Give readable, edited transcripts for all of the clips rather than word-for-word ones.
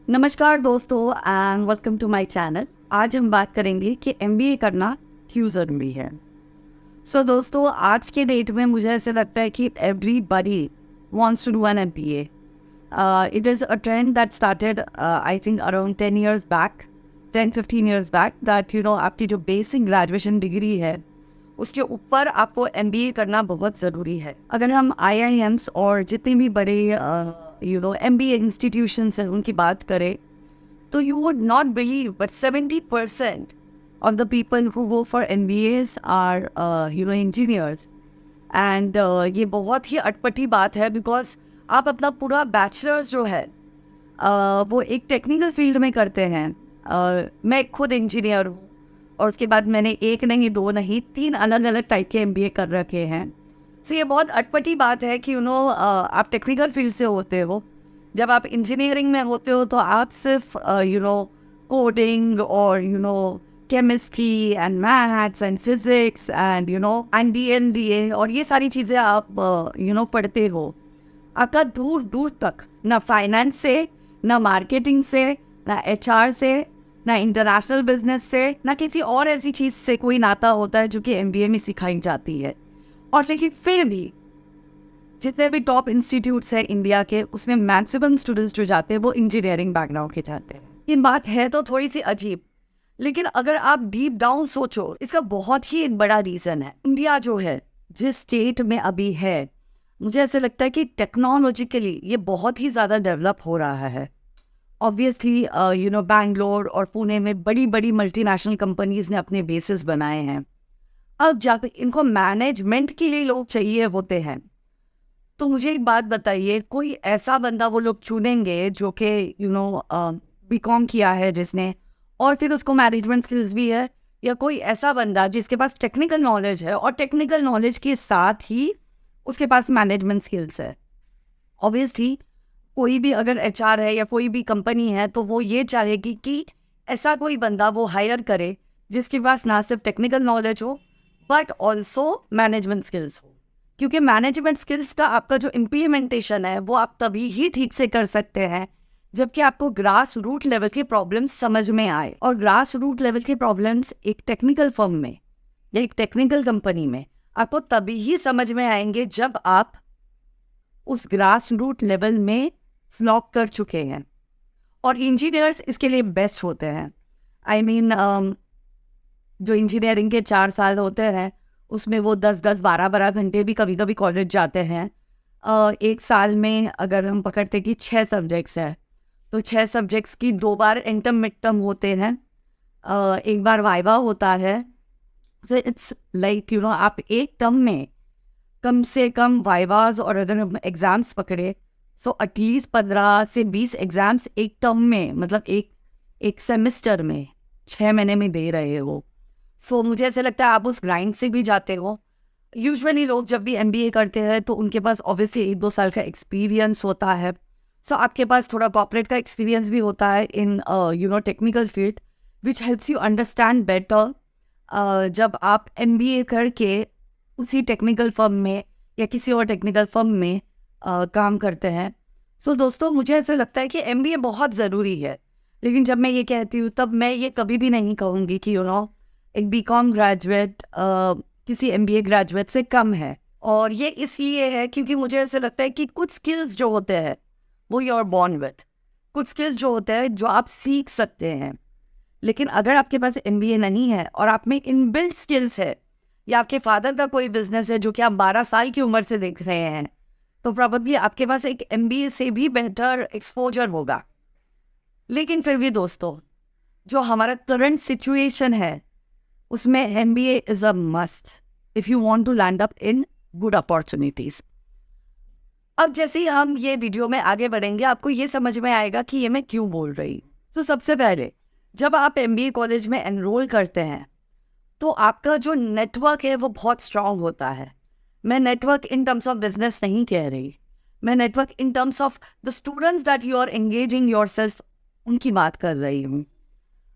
नमस्कार दोस्तों and welcome to my channel. आज हम बात करेंगे कि एमबीए करना क्यों ज़रूरी है। दोस्तों, आज के डेट में मुझे ऐसे लगता है कि everybody wants to do an MBA. It is a trend that started I think around 10 years back, 10-15 years back, that आपकी जो बेसिक ग्रेजुएशन डिग्री है उसके ऊपर आपको एमबीए करना बहुत ज़रूरी है। अगर हम आईआईएम्स और जितने भी बड़े एमबीए इंस्टीट्यूशंस हैं उनकी बात करें तो you would not believe, but 70% of the people who go for MBAs are, engineers. And ये बहुत ही अटपटी बात है बिकॉज आप अपना पूरा बैचलर्स जो है वो एक टेक्निकल फील्ड में करते हैं। मैं खुद इंजीनियर हूँ और उसके बाद मैंने एक नहीं, दो नहीं, 3 अलग अलग टाइप के एमबीए कर रखे हैं। ये बहुत अटपटी बात है कि आप टेक्निकल फील्ड से होते हो। जब आप इंजीनियरिंग में होते हो तो आप सिर्फ कोडिंग और chemistry and maths and physics and and डीएनडीए और ये सारी चीज़ें आप पढ़ते हो। आपका दूर दूर तक ना फाइनेंस से, ना मार्केटिंग से, ना एचआर से, ना इंटरनेशनल बिजनेस से, ना किसी और ऐसी चीज़ से कोई नाता होता है जो कि एमबीए में सिखाई जाती है। और लेकिन फिर भी जितने भी टॉप इंस्टीट्यूट्स हैं इंडिया के, उसमें मैक्सिमम स्टूडेंट्स जो जाते हैं वो इंजीनियरिंग बैकग्राउंड के जाते हैं। ये बात है तो थोड़ी सी अजीब, लेकिन अगर आप डीप डाउन सोचो इसका बहुत ही एक बड़ा रीज़न है। इंडिया जो है जिस स्टेट में अभी है, मुझे ऐसे लगता है कि टेक्नोलॉजिकली ये बहुत ही ज़्यादा डेवलप हो रहा है। ऑब्वियसली बैंगलोर और पुणे में बड़ी बड़ी मल्टीनेशनल कंपनीज ने अपने बेसिस बनाए हैं। अब जब इनको मैनेजमेंट के लिए लोग चाहिए होते हैं तो मुझे एक बात बताइए, कोई ऐसा बंदा वो लोग चुनेंगे जो कि बीकॉम किया है जिसने, और फिर उसको मैनेजमेंट स्किल्स भी है, या कोई ऐसा बंदा जिसके पास टेक्निकल नॉलेज है और टेक्निकल नॉलेज के साथ ही उसके पास मैनेजमेंट स्किल्स है। ऑब्वियसली कोई भी अगर एचआर है या कोई भी कंपनी है तो वो ये चाहेगी कि ऐसा कोई बंदा वो हायर करे जिसके पास ना सिर्फ टेक्निकल नॉलेज हो बट ऑल्सो मैनेजमेंट स्किल्स हो। क्योंकि मैनेजमेंट स्किल्स का आपका जो इम्प्लीमेंटेशन है वो आप तभी ही ठीक से कर सकते हैं जबकि आपको ग्रास रूट लेवल के प्रॉब्लम्स समझ में आए। और ग्रास रूट लेवल के प्रॉब्लम्स एक टेक्निकल फर्म में या एक टेक्निकल कंपनी में आपको तभी ही समझ में आएंगे जब आप उस ग्रास रूट लेवल में स्लॉक कर चुके हैं। और इंजीनियर्स इसके लिए बेस्ट होते हैं। आई मीन जो इंजीनियरिंग के 4 साल होते हैं उसमें वो 10-10, 12-12 घंटे भी कभी कभी कॉलेज जाते हैं। एक साल में अगर हम पकड़ते कि 6 सब्जेक्ट्स हैं तो 6 सब्जेक्ट्स की 2 बार इंटर्म मिड टर्म होते हैं, एक बार वाइवा होता है। सो इट्स लाइक आप एक टर्म में कम से कम वाइवाज और अगर हम एग्ज़ाम्स पकड़े सो एटलीस्ट 15 से 20 एग्ज़ाम्स एक टर्म में, मतलब एक सेमेस्टर में 6 महीने में दे रहे हो। मुझे ऐसे लगता है आप उस ग्राइंड से भी जाते हो। यूजुअली लोग जब भी एमबीए करते हैं तो उनके पास ऑब्वियसली 1-2 साल का एक्सपीरियंस होता है। आपके पास थोड़ा कॉर्पोरेट का एक्सपीरियंस भी होता है इन technical field which helps you understand better जब आप एमबीए करके उसी टेक्निकल फर्म में या किसी और टेक्निकल फर्म में काम करते हैं। दोस्तों, मुझे ऐसा लगता है कि एमबीए बहुत ज़रूरी है, लेकिन जब मैं ये कहती हूँ तब मैं ये कभी भी नहीं कहूँगी कि एक बीकॉम ग्रेजुएट किसी एमबीए ग्रेजुएट से कम है। और ये इसलिए है क्योंकि मुझे ऐसा लगता है कि कुछ स्किल्स जो होते हैं वो यू आर बॉर्न विथ, कुछ स्किल्स जो होते हैं जो आप सीख सकते हैं। लेकिन अगर आपके पास एमबीए नहीं है और आप में इनबिल्ट स्किल्स है, या आपके फादर का कोई बिजनेस है जो कि आप 12 साल की उम्र से देख रहे हैं, तो प्रॉब्लली आपके पास एक एमबीए से भी बेहतर एक्सपोजर होगा। लेकिन फिर भी दोस्तों, जो हमारा करंट सिचुएशन है उसमें MBA is a must if you want to land up in good opportunities. अब जैसे ही हम ये वीडियो में आगे बढ़ेंगे आपको ये समझ में आएगा कि ये मैं क्यों बोल रही हूँ। सबसे पहले जब आप एमबीए कॉलेज में एनरोल करते हैं तो आपका जो नेटवर्क है वो बहुत स्ट्रांग होता है। मैं network in terms of business नहीं कह रही, मैं network in terms of the students that you are engaging yourself उनकी बात कर रही हूँ।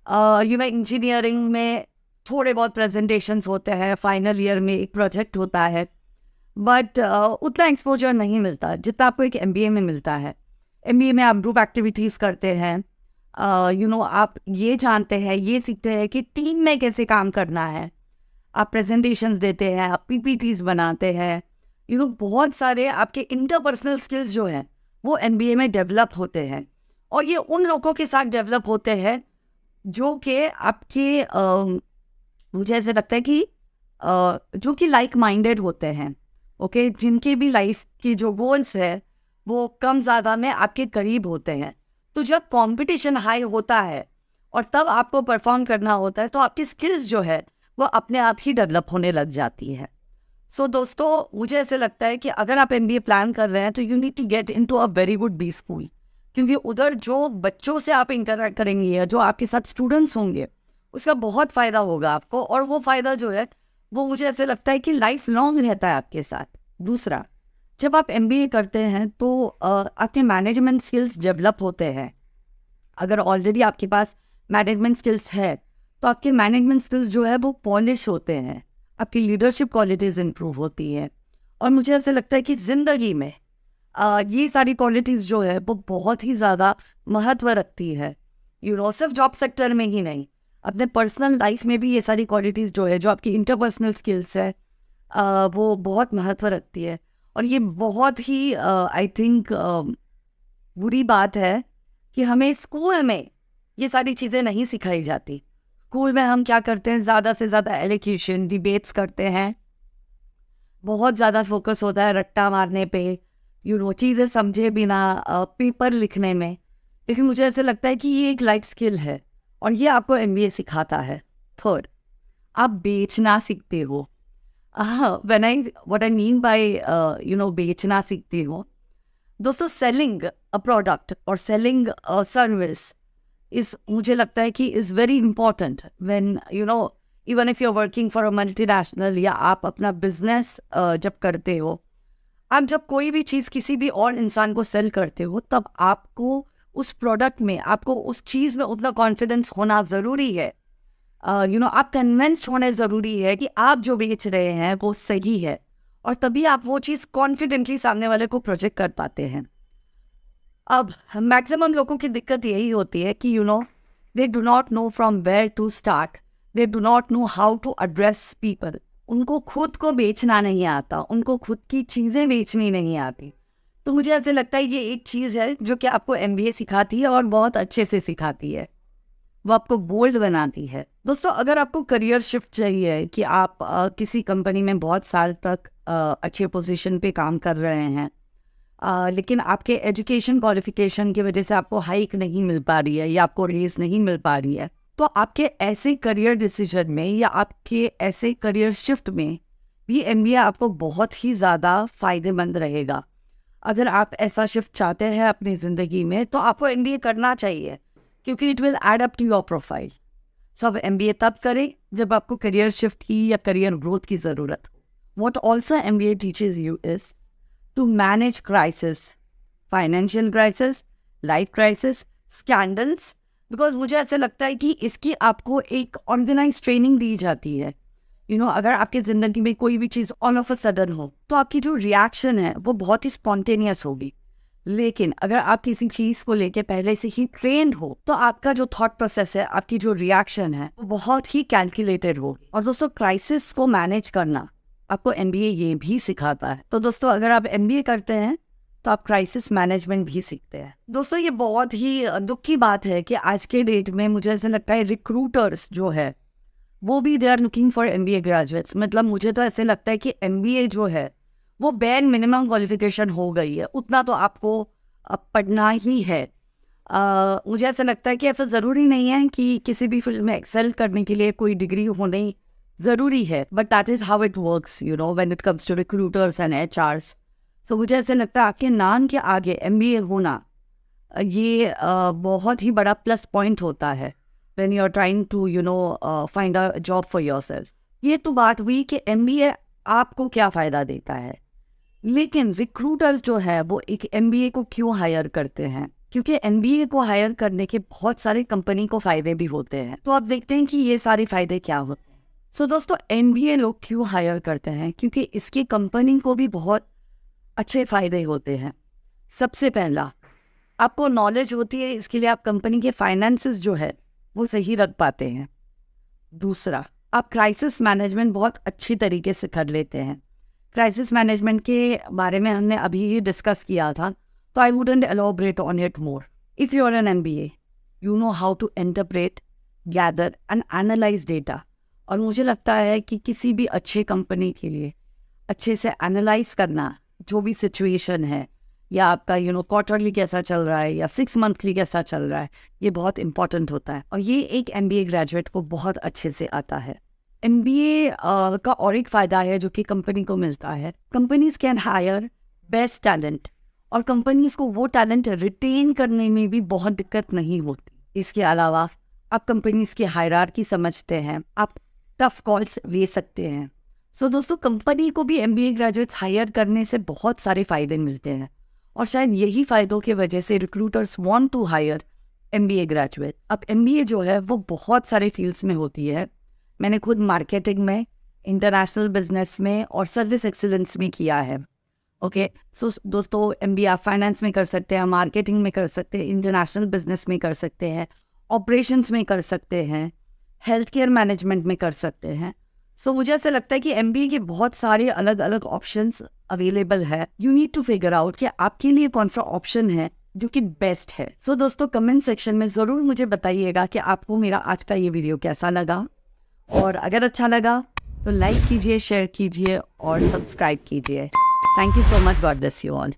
इंजीनियरिंग में थोड़े बहुत प्रेजेंटेशंस होते हैं, फाइनल ईयर में एक प्रोजेक्ट होता है, बट उतना एक्सपोजर नहीं मिलता जितना आपको एक एमबीए में मिलता है। एमबीए में आप ग्रुप एक्टिविटीज़ करते हैं, आप ये जानते हैं, ये सीखते हैं कि टीम में कैसे काम करना है। आप प्रेजेंटेशंस देते हैं, आप पीपीटीज बनाते हैं। बहुत सारे आपके इंटरपर्सनल स्किल्स जो हैं वो एमबीए में डेवलप होते हैं, और ये उन लोगों के साथ डेवलप होते हैं जो कि आपके मुझे ऐसे लगता है कि जो कि लाइक माइंडेड होते हैं, ओके, जिनके भी लाइफ की जो गोल्स है वो कम ज़्यादा में आपके करीब होते हैं। तो जब कंपटीशन हाई होता है और तब आपको परफॉर्म करना होता है, तो आपकी स्किल्स जो है वो अपने आप ही डेवलप होने लग जाती है। सो दोस्तों, मुझे ऐसे लगता है कि अगर आप एमबीए प्लान कर रहे हैं तो you need to get into a very good B school, क्योंकि उधर जो बच्चों से आप इंटरेक्ट करेंगे या जो आपके साथ स्टूडेंट्स होंगे उसका बहुत फ़ायदा होगा आपको, और वो फ़ायदा जो है वो मुझे ऐसे लगता है कि लाइफ लॉन्ग रहता है आपके साथ। दूसरा, जब आप एमबीए करते हैं तो आपके मैनेजमेंट स्किल्स डेवलप होते हैं। अगर ऑलरेडी आपके पास मैनेजमेंट स्किल्स है तो आपके मैनेजमेंट स्किल्स जो है वो पॉलिश होते हैं, आपकी लीडरशिप क्वालिटीज़ इंप्रूव होती हैं। और मुझे ऐसा लगता है कि ज़िंदगी में ये सारी क्वालिटीज़ जो है वो बहुत ही ज़्यादा महत्व रखती है। सिर्फ जॉब सेक्टर में ही नहीं, अपने पर्सनल लाइफ में भी ये सारी क्वालिटीज़ जो है, जो आपकी इंटरपर्सनल स्किल्स है, वो बहुत महत्व रखती है। और ये बहुत ही आई थिंक बुरी बात है कि हमें स्कूल में ये सारी चीज़ें नहीं सिखाई जाती। स्कूल में हम क्या करते हैं, ज़्यादा से ज़्यादा एलोक्यूशन डिबेट्स करते हैं, बहुत ज़्यादा फोकस होता है रट्टा मारने पे, चीज़ें समझे बिना पेपर लिखने में। लेकिन मुझे ऐसे लगता है कि ये एक लाइफ स्किल है और ये आपको एमबीए सिखाता है। थर्ड, आप बेचना सीखते हो। हाँ, व्हाट आई मीन बाय बेचना सीखते हो, दोस्तों, सेलिंग अ प्रोडक्ट और सेलिंग अ सर्विस इस मुझे लगता है कि is very important when even if you are working for a multinational, या आप अपना बिजनेस जब करते हो, आप जब कोई भी चीज़ किसी भी और इंसान को सेल करते हो, तब आपको उस प्रोडक्ट में, आपको उस चीज़ में उतना कॉन्फिडेंस होना ज़रूरी है। आप कन्विंस्ड होने ज़रूरी है कि आप जो बेच रहे हैं वो सही है, और तभी आप वो चीज़ कॉन्फिडेंटली सामने वाले को प्रोजेक्ट कर पाते हैं। अब मैक्सिमम लोगों की दिक्कत यही होती है कि they do not know from where to start, they do not know how to address people. उनको खुद को बेचना नहीं आता, उनको खुद की चीज़ें बेचनी नहीं आती। तो मुझे ऐसे लगता है ये एक चीज़ है जो कि आपको एमबीए सिखाती है, और बहुत अच्छे से सिखाती है। वो आपको बोल्ड बनाती है। दोस्तों, अगर आपको करियर शिफ्ट चाहिए कि आप किसी कंपनी में बहुत साल तक अच्छे पोजीशन पे काम कर रहे हैं, लेकिन आपके एजुकेशन क्वालिफिकेशन की वजह से आपको हाइक नहीं मिल पा रही है या आपको रेस नहीं मिल पा रही है, तो आपके ऐसे करियर डिसीजन में या आपके ऐसे करियर शिफ्ट में भी एमबीए आपको बहुत ही ज़्यादा फ़ायदेमंद रहेगा। अगर आप ऐसा शिफ्ट चाहते हैं अपनी ज़िंदगी में तो आपको एमबीए करना चाहिए, क्योंकि it will add up to your profile. So अब एमबीए तब करें जब आपको करियर शिफ्ट की या करियर ग्रोथ की ज़रूरत हो। What also MBA teaches you is to manage crisis, financial crisis, life crisis, scandals, because मुझे ऐसा लगता है कि इसकी आपको एक ऑर्गेनाइज ट्रेनिंग दी जाती है। अगर आपकी ज़िंदगी में कोई भी चीज़ ऑल ऑफ अ सडन हो तो आपकी जो रिएक्शन है वो बहुत ही स्पॉन्टेनियस होगी, लेकिन अगर आप किसी चीज़ को लेके पहले से ही ट्रेंड हो तो आपका जो थॉट प्रोसेस है, आपकी जो रिएक्शन है वो बहुत ही कैलकुलेटेड होगी। और दोस्तों, क्राइसिस को मैनेज करना आपको एमबीए ये भी सिखाता है। तो दोस्तों, अगर आप एमबीए करते हैं तो आप क्राइसिस मैनेजमेंट भी सीखते हैं। दोस्तों, ये बहुत ही दुख की बात है कि आज के डेट में मुझे ऐसा लगता है रिक्रूटर्स जो है वो भी they are looking for MBA graduates. मतलब मुझे तो ऐसे लगता है कि एमबीए जो है वो बेयर मिनिमम क्वालिफिकेशन हो गई है, उतना तो आपको पढ़ना ही है। मुझे ऐसा लगता है कि ऐसा ज़रूरी नहीं है कि किसी भी फील्ड में एक्सेल करने के लिए कोई डिग्री होनी ज़रूरी है, but that is how it works when it comes to recruiters and HRs. So मुझे ऐसे लगता है आपके नाम के आगे एमबीए होना ये बहुत ही बड़ा प्लस पॉइंट होता है when you are trying to find a job for yourself. ये तो बात हुई कि एमबीए आपको क्या फ़ायदा देता है, लेकिन रिक्रूटर्स जो है वो एक एमबीए को क्यों हायर करते हैं, क्योंकि एमबीए को हायर करने के बहुत सारे कंपनी को फ़ायदे भी होते हैं। तो आप देखते हैं कि ये सारे फ़ायदे क्या होते हैं। सो दोस्तों, एमबीए लोग क्यों हायर करते हैं, क्योंकि इसकी कंपनी को भी बहुत अच्छे फ़ायदे होते हैं। सबसे पहला, आपको नॉलेज होती है, इसके लिए आप कंपनी के फाइनेंसेस जो है वो सही रख पाते हैं। दूसरा, आप क्राइसिस मैनेजमेंट बहुत अच्छी तरीके से कर लेते हैं। क्राइसिस मैनेजमेंट के बारे में हमने अभी ही डिस्कस किया था, तो I wouldn't elaborate on it more. If you are an MBA, you know how to interpret, gather and analyse data. और मुझे लगता है कि किसी भी अच्छे कंपनी के लिए अच्छे से एनालाइज करना जो भी सिचुएशन है, या आपका क्वार्टरली कैसा चल रहा है या 6 मंथली कैसा चल रहा है, ये बहुत इंपॉर्टेंट होता है। और ये एक MBA ग्रेजुएट को बहुत अच्छे से आता है। MBA का और एक फ़ायदा है जो कि कंपनी को मिलता है, companies can hire best talent, और कंपनीज को वो टैलेंट रिटेन करने में भी बहुत दिक्कत नहीं होती। इसके अलावा आप कंपनीज की हायरार्की समझते हैं, आप टफ कॉल्स ले सकते हैं। सो दोस्तों, कंपनी को भी MBA ग्रेजुएट्स हायर करने से बहुत सारे फ़ायदे मिलते हैं, और शायद यही फ़ायदों की वजह से recruiters want to hire MBA graduate. अब MBA जो है वो बहुत सारे फील्ड्स में होती है। मैंने खुद मार्केटिंग में, इंटरनेशनल बिजनेस में और सर्विस एक्सीलेंस में किया है। ओके, सो दोस्तों, MBA आप फाइनेंस में कर सकते हैं, मार्केटिंग में कर सकते हैं, इंटरनेशनल बिजनेस में कर सकते हैं, ऑपरेशंस में कर सकते हैं, हेल्थ केयर मैनेजमेंट में कर सकते हैं। सो मुझे ऐसा लगता है कि MBA के बहुत सारे अलग अलग ऑप्शंस अवेलेबल है। You need to figure out कि आपके लिए कौन सा ऑप्शन है जो कि बेस्ट है। सो दोस्तों, कमेंट सेक्शन में ज़रूर मुझे बताइएगा कि आपको मेरा आज का ये वीडियो कैसा लगा, और अगर अच्छा लगा तो लाइक कीजिए, शेयर कीजिए और सब्सक्राइब कीजिए। Thank you so much. God bless you all.